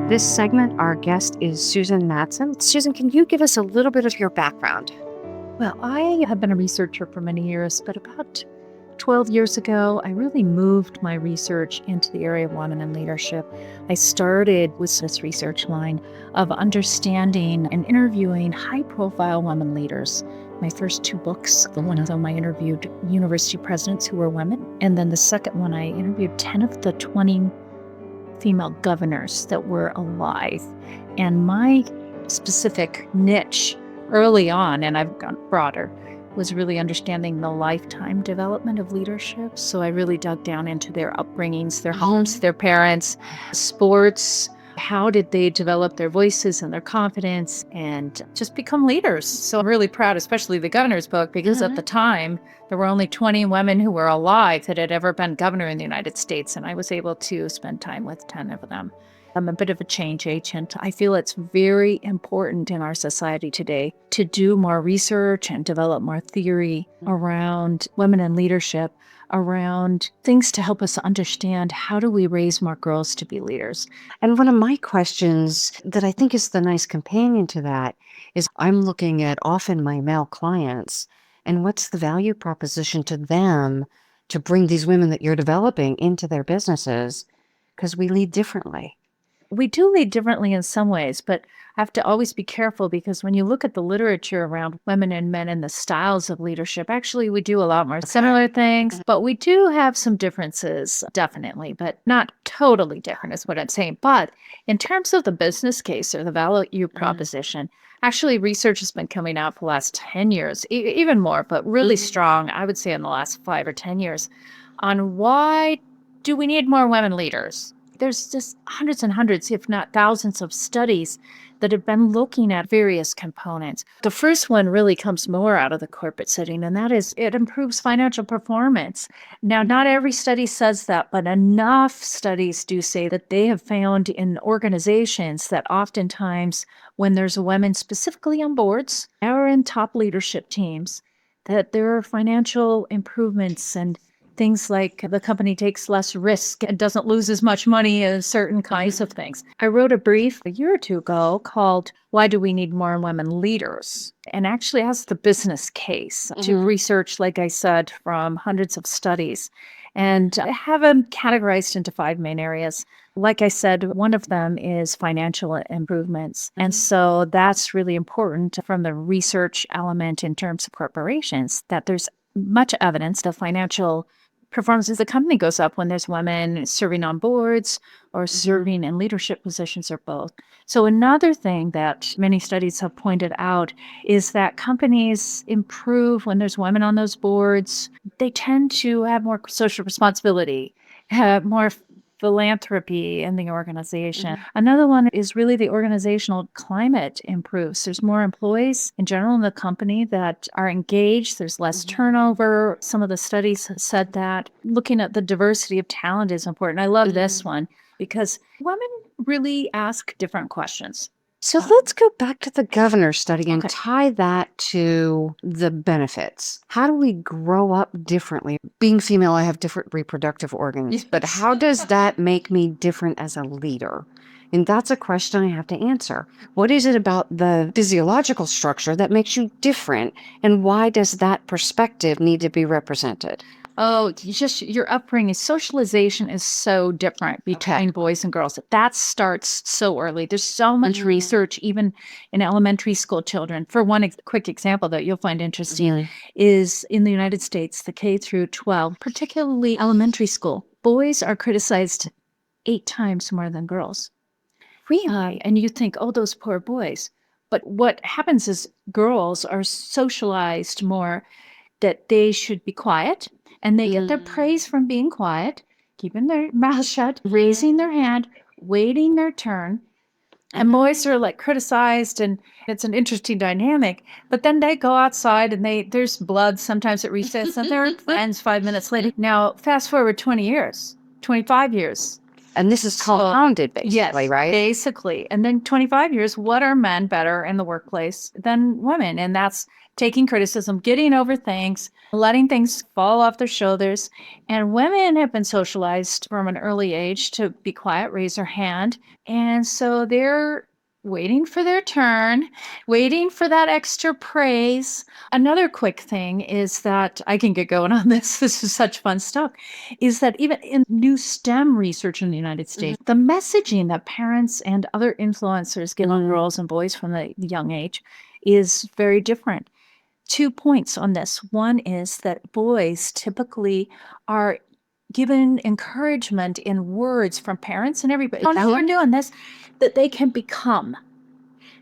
This segment, our guest is Susan Madsen. Susan, can you give us a little bit of your background? Well, I have been a researcher for many years, but about 12 years ago, I really moved my research into the area of women in leadership. I started with this research line of understanding and interviewing high-profile women leaders. My first two books, the one of them I interviewed university presidents who were women, and then the second one I interviewed 10 of the 20 female governors that were alive. And my specific niche early on, and I've gone broader, was really understanding the lifetime development of leadership. So I really dug down into their upbringings, their homes, their parents, sports. How did they develop their voices and their confidence and just become leaders? So I'm really proud, especially the governor's book, because at the time, there were only 20 women who were alive that had ever been governor in the United States. And I was able to spend time with 10 of them. I'm a bit of a change agent. I feel it's very important in our society today to do more research and develop more theory around women in leadership, around things to help us understand how do we raise more girls to be leaders. And one of my questions that I think is the nice companion to that is I'm looking at often my male clients and what's the value proposition to them to bring these women that you're developing into their businesses, because we lead differently. We do lead differently in some ways, but I have to always be careful because when you look at the literature around women and men and the styles of leadership, actually we do a lot more similar things, but we do have some differences, definitely, but not totally different is what I'm saying. But in terms of the business case or the value proposition, actually research has been coming out for the last 10 years, even more, but really strong, I would say in the last 5 or 10 years, on why do we need more women leaders? There's just hundreds and hundreds, if not thousands, of studies that have been looking at various components. The first one really comes more out of the corporate setting, and that is it improves financial performance. Now, not every study says that, but enough studies do say that they have found in organizations that oftentimes when there's a woman specifically on boards or in top leadership teams, that there are financial improvements and things like the company takes less risk and doesn't lose as much money as certain kinds of things. I wrote a brief a year or two ago called Why Do We Need More Women Leaders? And actually has the business case to research, like I said, from hundreds of studies. And I have them categorized into 5 main areas. Like I said, one of them is financial improvements. And so that's really important from the research element in terms of corporations, that there's much evidence that financial performance as the company goes up when there's women serving on boards or serving in leadership positions or both. So another thing that many studies have pointed out is that companies improve when there's women on those boards. They tend to have more social responsibility, have more philanthropy in the organization. Another one is really the organizational climate improves. There's more employees in general in the company that are engaged. There's less turnover. Some of the studies have said that. Looking at the diversity of talent is important. I love this one because women really ask different questions. So let's go back to the governor study and tie that to the benefits. How do we grow up differently? Being female, I have different reproductive organs, but how does that make me different as a leader? And that's a question I have to answer. What is it about the physiological structure that makes you different? And why does that perspective need to be represented? Oh, just your upbringing, socialization is so different between boys and girls. That starts so early. There's so much research, even in elementary school children. For one quick example that you'll find interesting is in the United States, the K through 12, particularly elementary school, boys are criticized 8 times more than girls. Really? And you think, oh, those poor boys. But what happens is girls are socialized more that they should be quiet. And they get their praise from being quiet, keeping their mouth shut, raising their hand, waiting their turn. And boys are like criticized, and it's an interesting dynamic. But then they go outside and there's blood sometimes at recess, and they're friends 5 minutes later. Now, fast forward 20 years, 25 years. And this is compounded, basically, right? Basically. And then 25 years, what are men better in the workplace than women? And that's taking criticism, getting over things, letting things fall off their shoulders. And women have been socialized from an early age to be quiet, raise their hand. And so they're waiting for their turn, waiting for that extra praise. Another quick thing is that I can get going on this. This is such fun stuff. Is that even in new STEM research in the United States, the messaging that parents and other influencers give on girls and boys from the young age is very different. 2 points on this. One is that boys typically are given encouragement in words from parents and everybody. Now we're doing this, that they can become.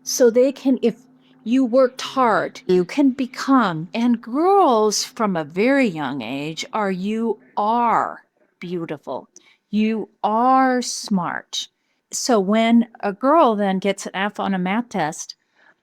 So they can, if you worked hard, you can become. And girls from a very young age you are beautiful. You are smart. So when a girl then gets an F on a math test,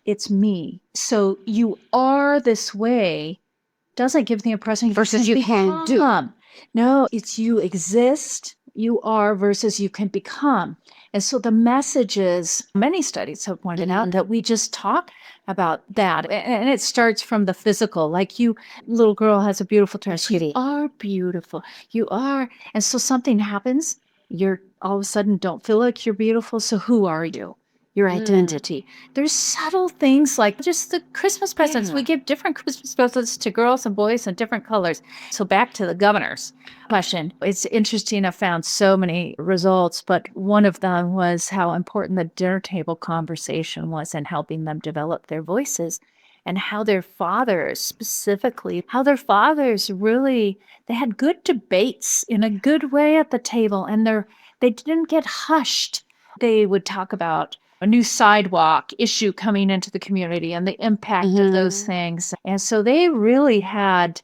it's me. So you are this way doesn't give the impression Versus you can do. No, it's you exist, you are versus you can become. And so the messages, many studies have pointed out that we just talk about that. And it starts from the physical, like you, little girl has a beautiful dress. You are beautiful. You are. And so something happens, you're all of a sudden don't feel like you're beautiful. So who are you? Your identity. There's subtle things like just the Christmas presents. We give different Christmas presents to girls and boys in different colors. So back to the governor's question. It's interesting. I found so many results, but one of them was how important the dinner table conversation was in helping them develop their voices, and how their fathers specifically, how their fathers really, they had good debates in a good way at the table, and they didn't get hushed. They would talk about a new sidewalk issue coming into the community and the impact of those things. And so they really had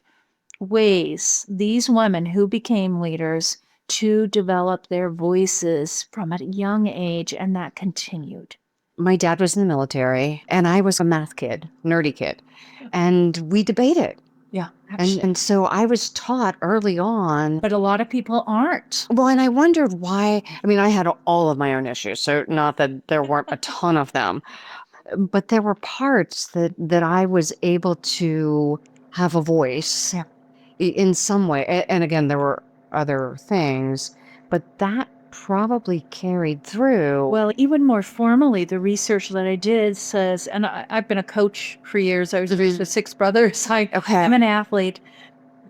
ways, these women who became leaders, to develop their voices from a young age, and that continued. My dad was in the military, and I was a math kid, nerdy kid, and we debated. Yeah. And so I was taught early on. But a lot of people aren't. Well, and I wondered why. I mean, I had all of my own issues, so not that there weren't a ton of them, but there were parts that I was able to have a voice in some way. And again, there were other things, but that probably carried through. Well, even more formally, the research that I did says, and I've been a coach for years. I was raised with 6 brothers. I'm an athlete.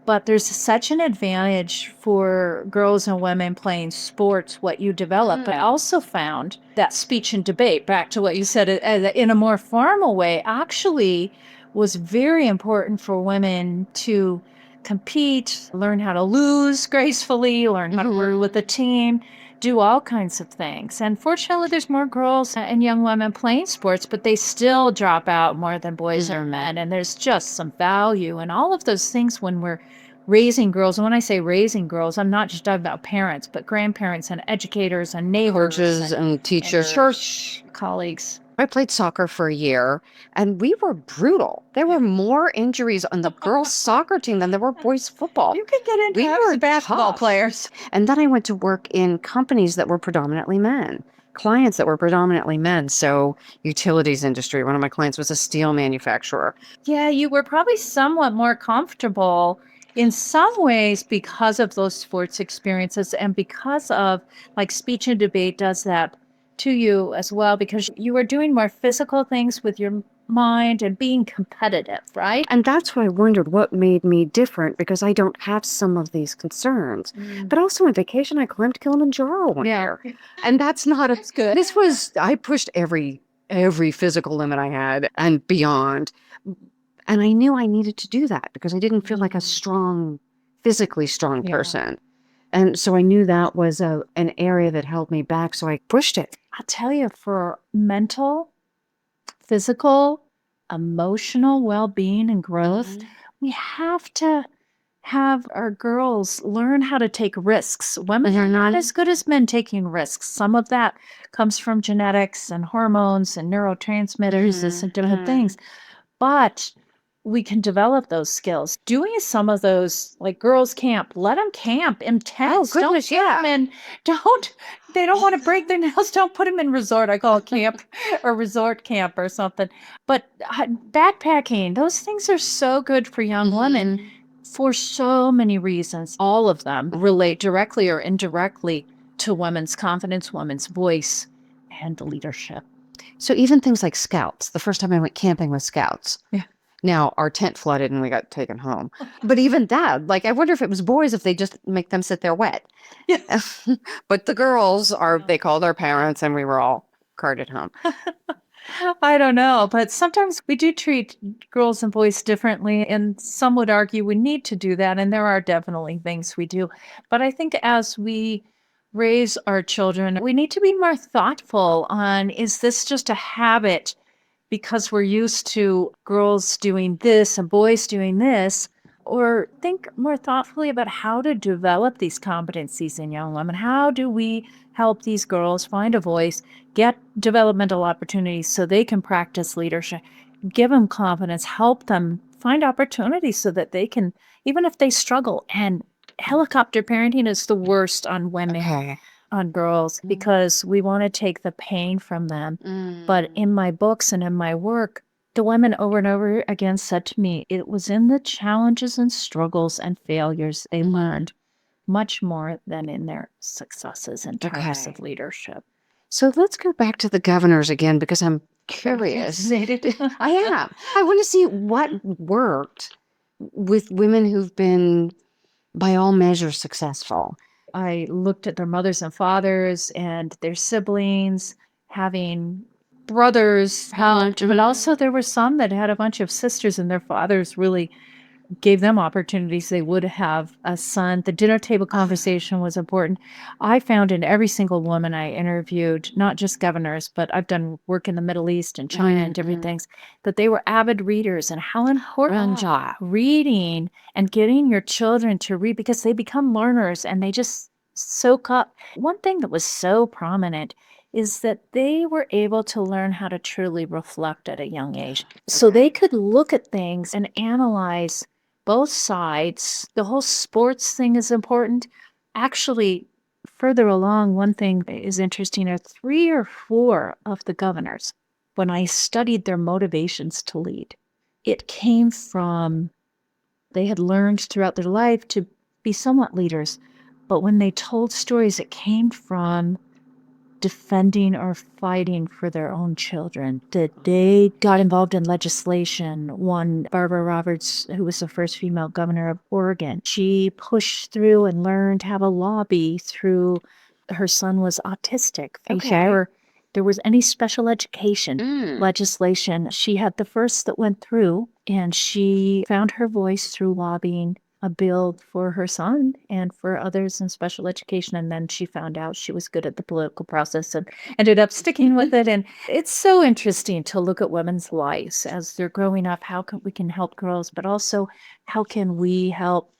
But there's such an advantage for girls and women playing sports, what you develop. But I also found that speech and debate, back to what you said, in a more formal way, actually was very important for women to compete, learn how to lose gracefully, learn how to work with a team, do all kinds of things. And fortunately, there's more girls and young women playing sports, but they still drop out more than boys or men. And there's just some value in all of those things when we're raising girls. And when I say raising girls, I'm not just talking about parents, but grandparents and educators and neighbors. Coaches and teachers. And church colleagues. I played soccer for a year, and we were brutal. There were more injuries on the girls' soccer team than there were boys' football. You could get into were basketball tough. players. And then I went to work in companies that were predominantly men, clients that were predominantly men. So utilities industry, one of my clients was a steel manufacturer. Yeah, you were probably somewhat more comfortable in some ways because of those sports experiences, and because of, like, speech and debate does that to you as well, because you were doing more physical things with your mind and being competitive, right? And that's why I wondered what made me different, because I don't have some of these concerns. But also on vacation, I climbed Kilimanjaro one year. And that's not as good. This was, I pushed every physical limit I had and beyond. And I knew I needed to do that because I didn't feel like a physically strong person. And so I knew that was an area that held me back. So I pushed it. I'll tell you, for mental, physical, emotional well-being and growth, we have to have our girls learn how to take risks. Women are not as good as men taking risks. Some of that comes from genetics and hormones and neurotransmitters and different things. But we can develop those skills. Doing some of those, like girls' camp, let them camp in tents. goodness, Don't put 'em in, they don't want to break their nails. Don't put them in resort. I call it camp or resort camp or something. But backpacking, those things are so good for young women for so many reasons. All of them relate directly or indirectly to women's confidence, women's voice, and leadership. So even things like scouts, the first time I went camping with scouts. Yeah. Now our tent flooded and we got taken home. But even that, like, I wonder if it was boys, if they just make them sit there wet. Yeah. But the girls they called our parents and we were all carted home. I don't know, but sometimes we do treat girls and boys differently, and some would argue we need to do that, and there are definitely things we do. But I think as we raise our children, we need to be more thoughtful on, is this just a habit because we're used to girls doing this and boys doing this? Or think more thoughtfully about how to develop these competencies in young women. How do we help these girls find a voice, get developmental opportunities so they can practice leadership, give them confidence, help them find opportunities so that they can, even if they struggle. And helicopter parenting is the worst on women, on girls, because we want to take the pain from them. But in my books and in my work, the women over and over again said to me, it was in the challenges and struggles and failures they learned much more than in their successes in terms of leadership. So let's go back to the governors again, because I'm curious. I am. I want to see what worked with women who've been, by all measures, successful. I looked at their mothers and fathers and their siblings, having brothers, but also there were some that had a bunch of sisters and their fathers really gave them opportunities they would have a son. The dinner table conversation was important. I found in every single woman I interviewed, not just governors, but I've done work in the Middle East and China and different things, that they were avid readers, and how important reading and getting your children to read, because they become learners and they just soak up. One thing that was so prominent is that they were able to learn how to truly reflect at a young age. So they could look at things and analyze both sides. The whole sports thing is important. Actually, further along, one thing that is interesting are 3 or 4 of the governors, when I studied their motivations to lead, it came from they had learned throughout their life to be somewhat leaders. But when they told stories, it came from defending or fighting for their own children, that they got involved in legislation. One, Barbara Roberts, who was the first female governor of Oregon, she pushed through and learned how to lobby through, her son was autistic. Before there was any special education legislation, she had the first that went through, and she found her voice through lobbying a bill for her son and for others in special education. And then she found out she was good at the political process and ended up sticking with it. And it's so interesting to look at women's lives as they're growing up. How can we help girls, but also how can we help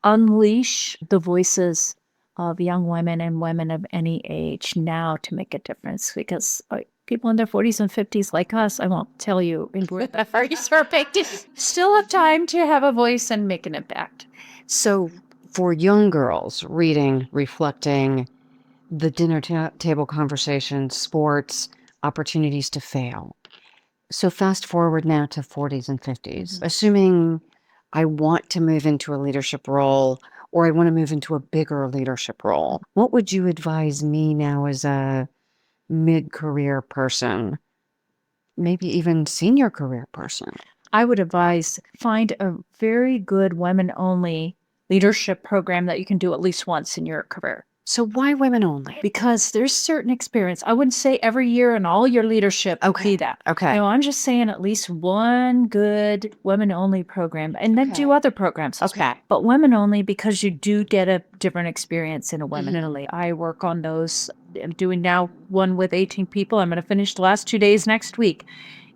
unleash the voices of young women and women of any age now to make a difference? Because people in their 40s and 50s like us, I won't tell you in that 40s or 50s, still have time to have a voice and make an impact. So for young girls, reading, reflecting, the dinner table conversation, sports, opportunities to fail. So fast forward now to 40s and 50s, assuming I want to move into a leadership role, or I want to move into a bigger leadership role. What would you advise me now as a mid-career person, maybe even senior career person? I would advise find a very good women-only leadership program that you can do at least once in your career. So why women only? Because there's certain experience. I wouldn't say every year in all your leadership be that. No, I'm just saying at least one good women-only program, and then do other programs as well. But women only, because you do get a different experience in a women only. I work on those. I'm doing now one with 18 people. I'm going to finish the last 2 days next week.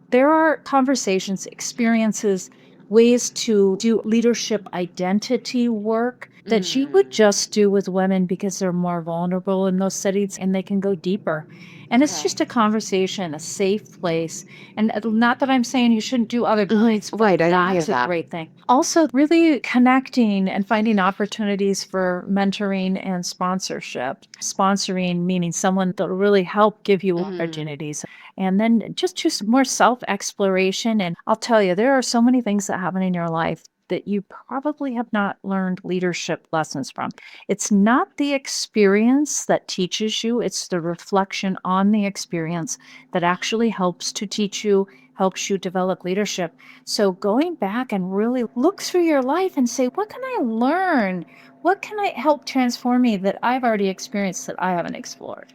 There are conversations, experiences, ways to do leadership identity work that you would just do with women because they're more vulnerable in those settings and they can go deeper. And it's just a conversation, a safe place. And not that I'm saying you shouldn't do other things, but Right, I hear that's a that. great thing. Also, really connecting and finding opportunities for mentoring and sponsorship. Sponsoring meaning someone that'll really help give you opportunities. And then just more self exploration. And I'll tell you, there are so many things that happen in your life that you probably have not learned leadership lessons from. It's not the experience that teaches you, it's the reflection on the experience that actually helps to teach you, helps you develop leadership. So going back and really look through your life and say, what can I learn? What can I help transform me that I've already experienced that I haven't explored?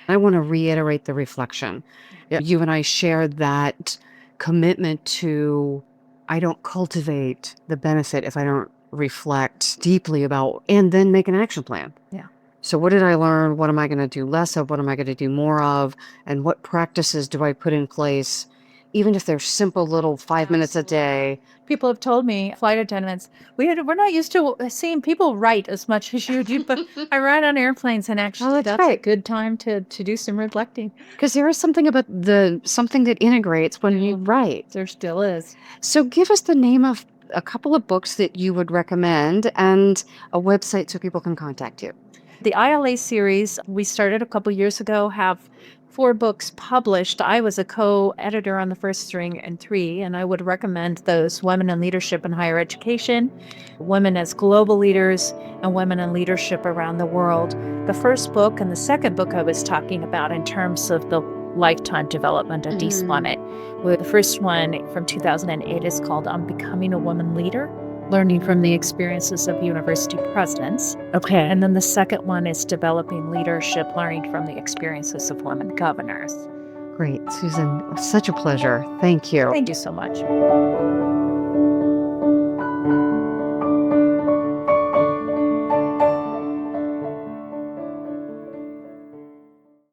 I want to reiterate the reflection. Yeah, you and I shared that commitment to I don't cultivate the benefit if I don't reflect deeply about and then make an action plan. Yeah. So, what did I learn? What am I going to do less of? What am I going to do more of? And what practices do I put in place, even if they're simple little 5 minutes a day? People have told me, flight attendants, we're not used to seeing people write as much as you do, but I ride on airplanes and actually that's that's a right. good time to do some reflecting. Because there is something about something that integrates when you write. There still is. So, give us the name of a couple of books that you would recommend and a website so people can contact you. The ILA series we started a couple years ago have 4 books published. I was a co-editor on the first 3, and I would recommend those: Women in Leadership in Higher Education, Women as Global Leaders, and Women in Leadership Around the World. The first book and the second book I was talking about in terms of the lifetime development of Dee's Plummet. Well, the first one from 2008 is called On Becoming a Woman Leader, Learning from the Experiences of University Presidents. Okay. And then the second one is Developing Leadership, Learning from the Experiences of Women Governors. Great. Susan, such a pleasure. Thank you. Thank you so much.